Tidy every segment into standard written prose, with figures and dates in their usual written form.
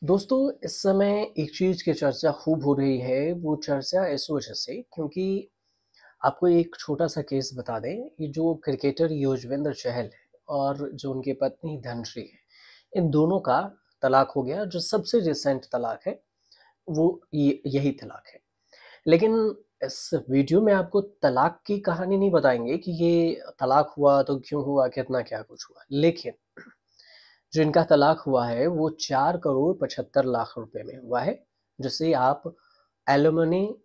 दोस्तों, इस समय एक चीज़ की चर्चा खूब हो रही है, वो चर्चा इस वजह से क्योंकि आपको एक छोटा-सा केस बता दें, ये जो क्रिकेटर युज़वेंद्र चहल है और जो उनकी पत्नी धनश्री है, इन दोनों का तलाक हो गया। जो सबसे रिसेंट तलाक है, वो ये यही तलाक है। लेकिन इस वीडियो में आपको तलाक की कहानी नहीं बताएँगे कि ये तलाक हुआ तो क्यों हुआ, कितना क्या कुछ हुआ। लेकिन जो इनका तलाक हुआ है वो 4 करोड़ 75 लाख रुपए में हुआ है, जिसे आप एलिमनी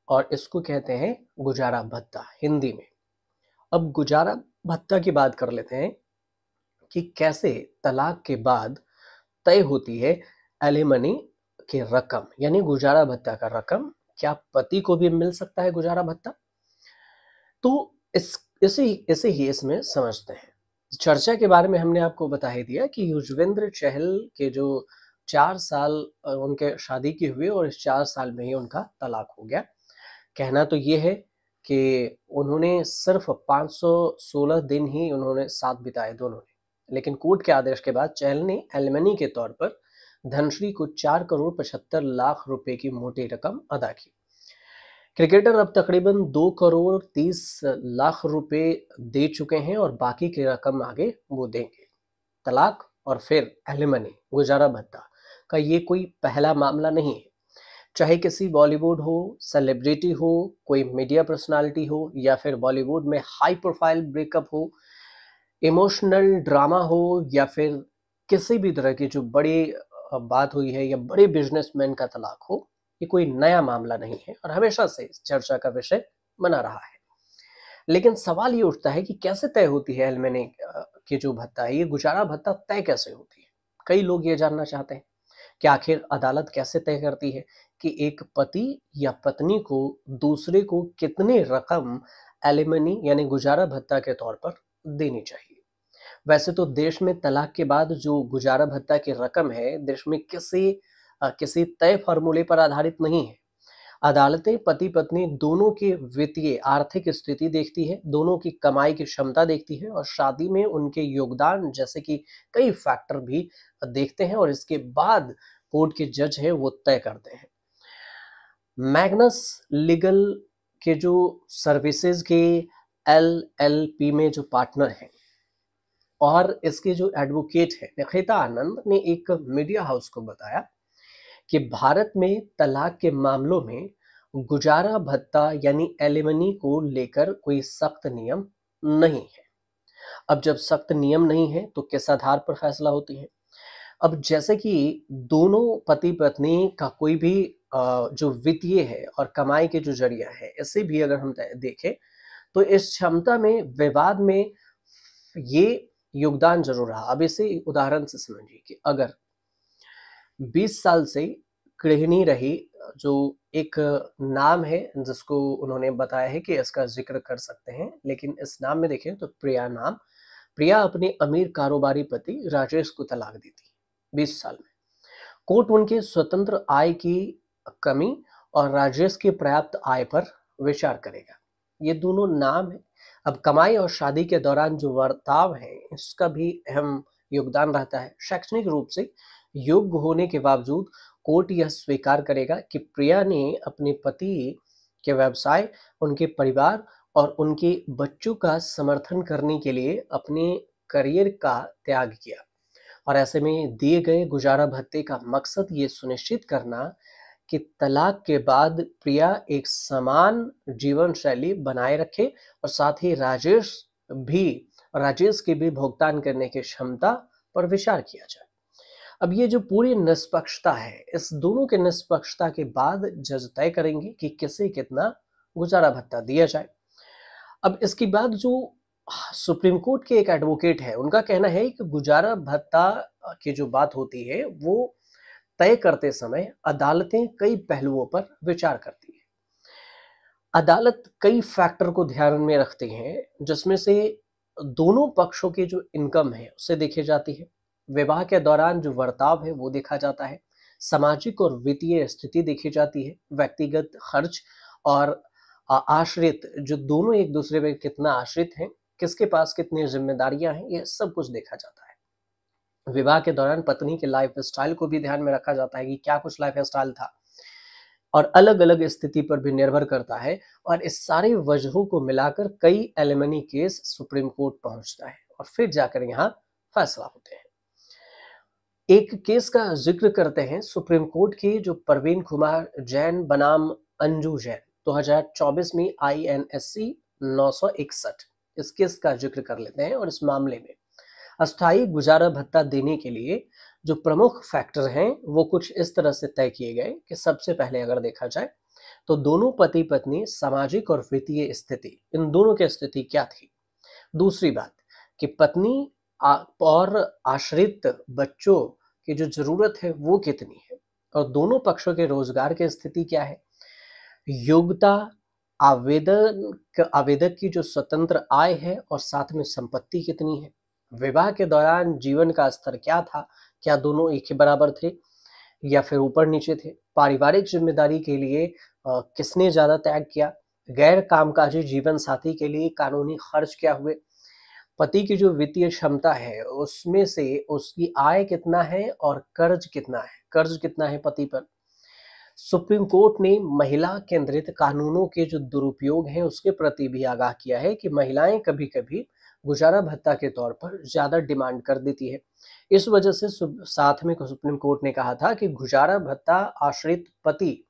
और इसको कहते हैं गुजारा भत्ता हिंदी में। अब गुजारा भत्ता की बात कर लेते हैं कि कैसे तलाक के बाद तय होती है एलिमनी की रकम यानी गुजारा भत्ता का रकम। क्या पति को भी मिल सकता है गुजारा भत्ता? तो इस इसे इसे ही इसमें समझते हैं। चर्चा के बारे में हमने आपको बता ही दिया कि युजवेंद्र चहल के जो 4 साल उनके शादी के हुए और इस 4 साल में ही उनका तलाक हो गया। कहना तो ये है कि उन्होंने सिर्फ़ 516 दिन ही उन्होंने साथ बिताए दोनों ने। लेकिन कोर्ट के आदेश के बाद चहल ने एलिमनी के तौर पर धनश्री को 4 करोड़ 75 लाख रुपए की मोटी रकम अदा की। क्रिकेटर अब तकरीबन 2 करोड़ 30 लाख रुपए दे चुके हैं और बाकी की रकम आगे वो देंगे। तलाक और फिर एलिमनी गुजारा भत्ता का ये कोई पहला मामला नहीं है। चाहे किसी बॉलीवुड हो, सेलिब्रिटी हो, कोई मीडिया पर्सनालिटी हो या फिर बॉलीवुड में हाई प्रोफाइल ब्रेकअप हो, इमोशनल ड्रामा हो या फिर किसी भी तरह की जो बड़ी बात हुई है या बड़े बिजनेसमैन का तलाक हो, ये कोई नया मामला नहीं है और हमेशा से इस चर्चा का विषय बना रहा है। लेकिन सवाल ये उठता है कि कैसे तय होती है एलिमनी की जो भत्ता है, ये गुजारा भत्ता तय कैसे होती है? कई लोग ये जानना चाहते हैं कि आखिर अदालत कैसे तय करती है कि एक पति या पत्नी को दूसरे को कितनी रकम एलिमनी यानी गुजारा भत्ता के तौर पर देनी चाहिए। वैसे तो देश में तलाक के बाद जो गुजारा भत्ता की रकम है, देश में किसी तय फ़ॉर्मूले पर आधारित नहीं है। अदालतें पति-पत्नी दोनों की वित्तीय आर्थिक स्थिति देखती है, दोनों की कमाई की क्षमता देखती है और शादी में उनके योगदान जैसे कि कई फैक्टर भी देखते हैं और इसके बाद कोर्ट के जज हैं वो तय करते हैं। मैग्नस लीगल के जो सर्विसेज के एलएलपी में जो पार्टनर हैं और इसके जो एडवोकेट हैं निखिता आनंद ने एक मीडिया हाउस को बताया कि भारत में तलाक के मामलों में गुजारा भत्ता यानी एलिमनी को लेकर कोई सख्त नियम नहीं है। अब जब सख्त नियम नहीं है तो किस आधार पर फैसला होती है? अब जैसे कि दोनों पति-पत्नी का कोई भी जो वित्तीय है और कमाई के जो ज़रिया है, इसे भी अगर हम देखें तो इस क्षमता में विवाद में ये योगदान ज़रूर रहा। अब इसे उदाहरण से समझिए कि अगर 20 साल से गृहिणी रही जो एक नाम है जिसको उन्होंने बताया है कि इसका ज़िक्र कर सकते हैं, लेकिन इस नाम में देखें तो प्रिया नाम। प्रिया अपने अमीर कारोबारी पति राजेश को तलाक दी थी 20 साल में। कोर्ट उनके स्वतंत्र आय की कमी और राजेश की पर्याप्त आय पर विचार करेगा। ये दोनों नाम हैं। अब कमाई और शादी के दौरान जो बर्ताव है, इसका भी अहम योगदान रहता है। शैक्षणिक रूप से योग्य होने के बावजूद कोर्ट यह स्वीकार करेगा कि प्रिया ने अपने पति के व्यवसाय, उनके परिवार और उनके बच्चों का समर्थन करने के लिए अपने करियर का त्याग किया। और ऐसे में दिए गए गुजारा भत्ते का मकसद ये सुनिश्चित करना कि तलाक के बाद प्रिया एक समान जीवन शैली बनाए रखे और साथ ही भी राजेश की भी भुगतान करने की क्षमता पर विचार किया जाए। अब ये जो पूरी निष्पक्षता है, इस दोनों के निष्पक्षता के बाद जज तय करेंगे कि किसे कितना गुजारा भत्ता दिया जाए। अब इसके बाद जो सुप्रीम कोर्ट के एक एडवोकेट है, उनका कहना है कि गुजारा भत्ता की जो बात होती है, वो तय करते समय अदालतें कई पहलुओं पर विचार करती है। अदालत कई फैक्टर को ध्यान में रखती हैं, जिसमें से दोनों पक्षों की जो इनकम है, उसे देखी जाती है। विवाह के दौरान जो बर्ताव है, वो देखा जाता है। सामाजिक और वित्तीय स्थिति देखी जाती है। व्यक्तिगत खर्च और आश्रित जो दोनों एक दूसरे पे कितना आश्रित हैं, किसके पास कितनी ज़िम्मेदारियाँ हैं, ये सब कुछ देखा जाता है। विवाह के दौरान पत्नी के लाइफस्टाइल को भी ध्यान में रखा जाता है कि क्या कुछ लाइफस्टाइल था, और अलग-अलग स्थिति पर भी निर्भर करता है। और इस सारी वजहों को मिलाकर कई एलिमनी केस सुप्रीम कोर्ट पहुंचता है और फिर जाकर यहाँ फैसला होते हैं। एक केस का जिक्र करते हैं सुप्रीम कोर्ट की, जो परवीन कुमार जैन बनाम अंजू जैन 2024 में INSC 961, इस केस का जिक्र कर लेते हैं। और इस मामले में अस्थायी गुजारा भत्ता देने के लिए जो प्रमुख फैक्टर हैं वो कुछ इस तरह से तय किए गए कि सबसे पहले अगर देखा जाए तो दोनों पति पत्नी सामाजिक और वित्तीय स्थिति, इन दोनों की स्थिति क्या थी। दूसरी बात कि पत्नी और आश्रित बच्चों की जो जरूरत है वो कितनी है, और दोनों पक्षों के रोजगार की स्थिति क्या है, योग्यता, आवेदक की जो स्वतंत्र आय है, और साथ में संपत्ति कितनी है, विवाह के दौरान जीवन का स्तर क्या था, क्या दोनों एक ही बराबर थे या फिर ऊपर नीचे थे, पारिवारिक जिम्मेदारी के लिए किसने ज्यादा त्याग किया, गैर कामकाजी जीवन साथी के लिए कानूनी खर्च क्या हुए, पति की जो वित्तीय क्षमता है उसमें से उसकी आय कितना है और कर्ज कितना है पति पर। सुप्रीम कोर्ट ने महिला केंद्रित कानूनों के जो दुरुपयोग हैं उसके प्रति भी आगाह किया है कि महिलाएं कभी-कभी गुजारा भत्ता के तौर पर ज्यादा डिमांड कर देती है। इस वजह से साथ में सुप्रीम कोर्ट ने कहा था कि गुजारा भत्ता आश्रित पति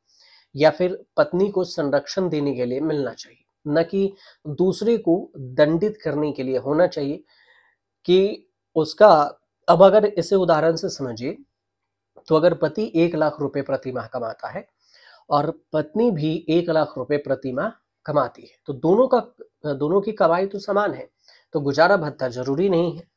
या फिर पत्नी को संरक्षण देने के लिए मिलना चाहिए, न कि दूसरे को दंडित करने के लिए होना चाहिए। कि उसका, अब अगर इसे उदाहरण से समझिए तो अगर पति 1 लाख रुपए प्रति माह कमाता है और पत्नी भी 1 लाख रुपए प्रति माह कमाती है, तो दोनों की कमाई तो समान है, तो गुजारा भत्ता जरूरी नहीं है।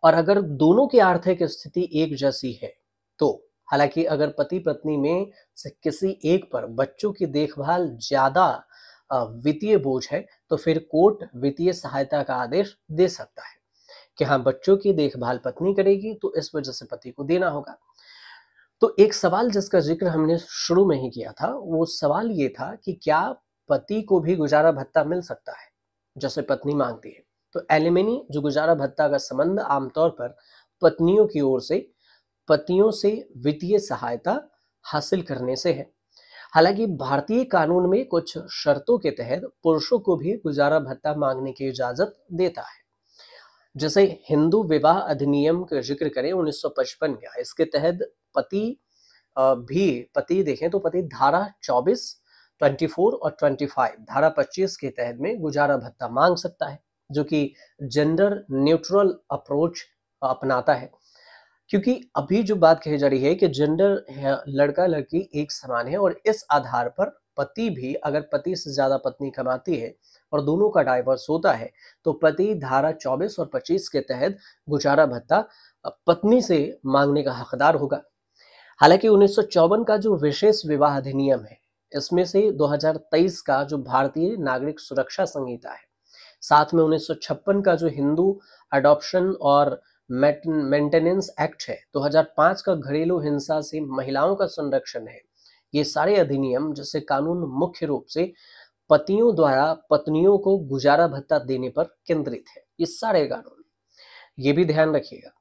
और अगर दोनों की आर्थिक स्थिति एक जैसी है तो, हालांकि अगर पति पत्नी में से किसी एक पर बच्चों की देखभाल ज्यादा वित्तीय बोझ है तो फिर कोर्ट वित्तीय सहायता का आदेश दे सकता है कि हाँ, बच्चों की देखभाल पत्नी करेगी तो इस वजह से पति को देना होगा। तो एक सवाल जिसका जिक्र हमने शुरू में ही किया था, वो सवाल ये था कि क्या पति को भी गुजारा भत्ता मिल सकता है जैसे पत्नी मांगती है। तो एलिमनी जो गुजारा भत्ता का संबंध आमतौर पर पत्नियों की ओर से पतियों से वित्तीय सहायता हासिल करने से है। हालांकि भारतीय कानून में कुछ शर्तों के तहत पुरुषों को भी गुजारा भत्ता मांगने की इजाजत देता है। जैसे हिंदू विवाह अधिनियम का जिक्र करें 1955 का, इसके तहत पति देखें तो पति धारा 24, 24 और 25, धारा 25 के तहत में गुजारा भत्ता मांग सकता है, जो कि जेंडर न्यूट्रल अप्रोच अपनाता है। क्योंकि अभी जो बात कही जा रही है कि जेंडर लड़का लड़की एक समान है, और इस आधार पर पति भी, अगर पति से ज्यादा पत्नी कमाती है और दोनों का डाइवोर्स होता है तो पति धारा 24 और 25 के तहत गुजारा भत्ता पत्नी से मांगने का हकदार होगा। हालांकि 1954 का जो विशेष विवाह अधिनियम है, इसमें से 2023 का जो भारतीय नागरिक सुरक्षा संहिता है, साथ में 1956 का जो हिंदू अडॉप्शन और मेंटेनेंस एक्ट है, 2005 का घरेलू हिंसा से महिलाओं का संरक्षण है, ये सारे अधिनियम जैसे कानून मुख्य रूप से पतियों द्वारा पत्नियों को गुजारा भत्ता देने पर केंद्रित है। ये सारे कानून, ये भी ध्यान रखिएगा।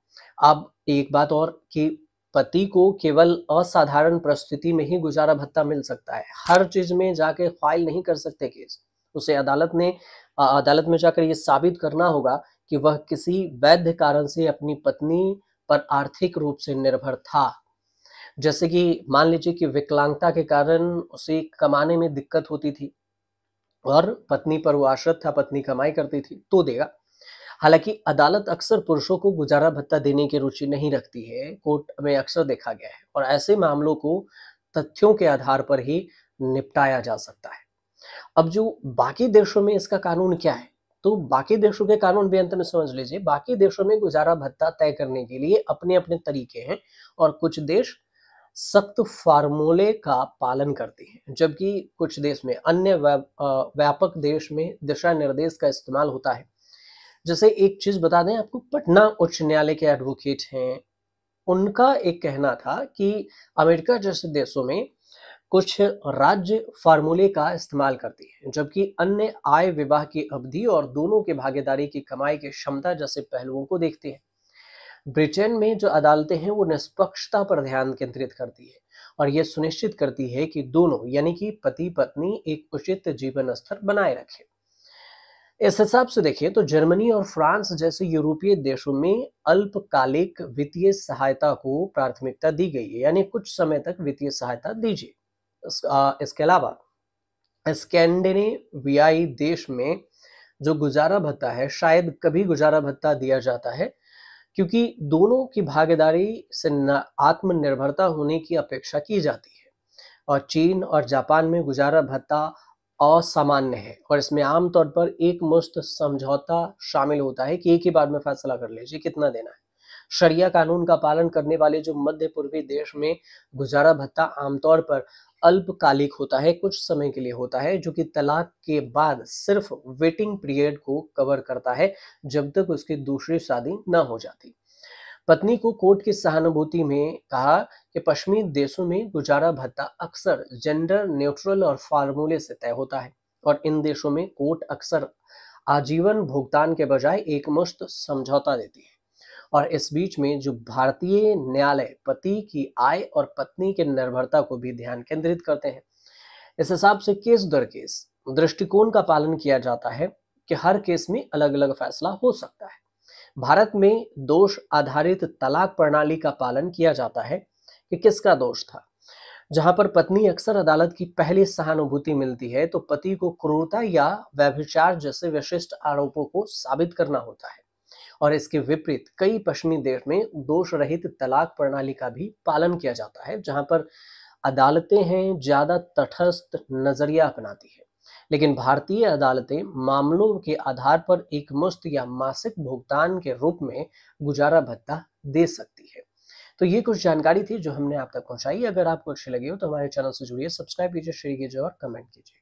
अब एक बात और कि पति को केवल असाधारण परिस्थिति में ही गुजारा भत्ता मिल सकता है, हर चीज में जाके फाइल नहीं कर सकते केस। उसे अदालत में जाकर ये साबित करना होगा कि वह किसी वैध कारण से अपनी पत्नी पर आर्थिक रूप से निर्भर था। जैसे कि मान लीजिए कि विकलांगता के कारण उसे कमाने में दिक्कत होती थी और पत्नी पर वो आश्रित था, पत्नी कमाई करती थी, तो देगा। हालांकि अदालत अक्सर पुरुषों को गुजारा भत्ता देने की रुचि नहीं रखती है, कोर्ट में अक्सर देखा गया है, और ऐसे मामलों को तथ्यों के आधार पर ही निपटाया जा सकता है। अब जो बाकी देशों में इसका कानून क्या है, तो बाकी देशों के कानून भी अंत में समझ लीजिए। बाकी देशों में गुजारा भत्ता तय करने के लिए अपने अपने तरीके हैं, और कुछ देश सख्त फार्मूले का पालन करते हैं, जबकि कुछ देश में अन्य व्यापक देश में दिशा निर्देश का इस्तेमाल होता है। जैसे एक चीज बता दें आपको, पटना उच्च न्यायालय के एडवोकेट हैं, उनका एक कहना था कि अमेरिका जैसे देशों में कुछ राज्य फार्मूले का इस्तेमाल करती है, जबकि अन्य आय, विवाह की अवधि और दोनों के भागीदारी की कमाई की क्षमता जैसे पहलुओं को देखते हैं। ब्रिटेन में जो अदालतें हैं वो निष्पक्षता पर ध्यान केंद्रित करती है और ये सुनिश्चित करती है कि दोनों यानी कि पति पत्नी एक उचित जीवन स्तर बनाए रखें। इस हिसाब से देखिए तो जर्मनी और फ्रांस जैसे यूरोपीय देशों में अल्पकालिक वित्तीय सहायता को प्राथमिकता दी गई है, यानी कुछ समय तक वित्तीय सहायता दीजिए। इसके अलावा स्कैंडिनेवियाई देश में जो गुजारा भत्ता है, शायद कभी गुजारा भत्ता दिया जाता है, क्योंकि दोनों की भागीदारी से आत्मनिर्भरता होने की अपेक्षा की जाती है। और चीन और जापान में गुजारा भत्ता असामान्य है और इसमें आमतौर पर एक मुश्त समझौता शामिल होता है कि एक ही बार में फैसला कर लीजिए कितना देना है। शरिया कानून का पालन करने वाले जो मध्य पूर्वी देश में गुजारा भत्ता आमतौर पर अल्पकालिक होता है, कुछ समय के लिए होता है, जो कि तलाक के बाद सिर्फ वेटिंग पीरियड को कवर करता है जब तक उसकी दूसरी शादी न हो जाती। पत्नी को कोर्ट की सहानुभूति में कहा कि पश्चिमी देशों में गुजारा भत्ता अक्सर जेंडर न्यूट्रल और फार्मूले से तय होता है और इन देशों में कोर्ट अक्सर आजीवन भुगतान के बजाय एकमुश्त समझौता देती है। और इस बीच में जो भारतीय न्यायालय पति की आय और पत्नी के निर्भरता को भी ध्यान केंद्रित करते हैं। इस हिसाब से केस दर केस दृष्टिकोण का पालन किया जाता है कि हर केस में अलग अलग फैसला हो सकता है। भारत में दोष आधारित तलाक प्रणाली का पालन किया जाता है कि किसका दोष था। जहां पर पत्नी अक्सर अदालत की पहली सहानुभूति मिलती है तो पति को क्रूरता या व्यभिचार जैसे विशिष्ट आरोपों को साबित करना होता है। और इसके विपरीत कई पश्चिमी देश में दोष रहित तलाक प्रणाली का भी पालन किया जाता है, जहां पर अदालतें हैं ज्यादा तटस्थ नजरिया अपनाती है। लेकिन भारतीय अदालतें मामलों के आधार पर एक मुश्त या मासिक भुगतान के रूप में गुजारा भत्ता दे सकती है। तो ये कुछ जानकारी थी जो हमने आप तक पहुंचाई। अगर आपको अच्छी लगी हो तो हमारे चैनल से जुड़िए, सब्सक्राइब कीजिए, शेयर कीजिए और कमेंट कीजिए।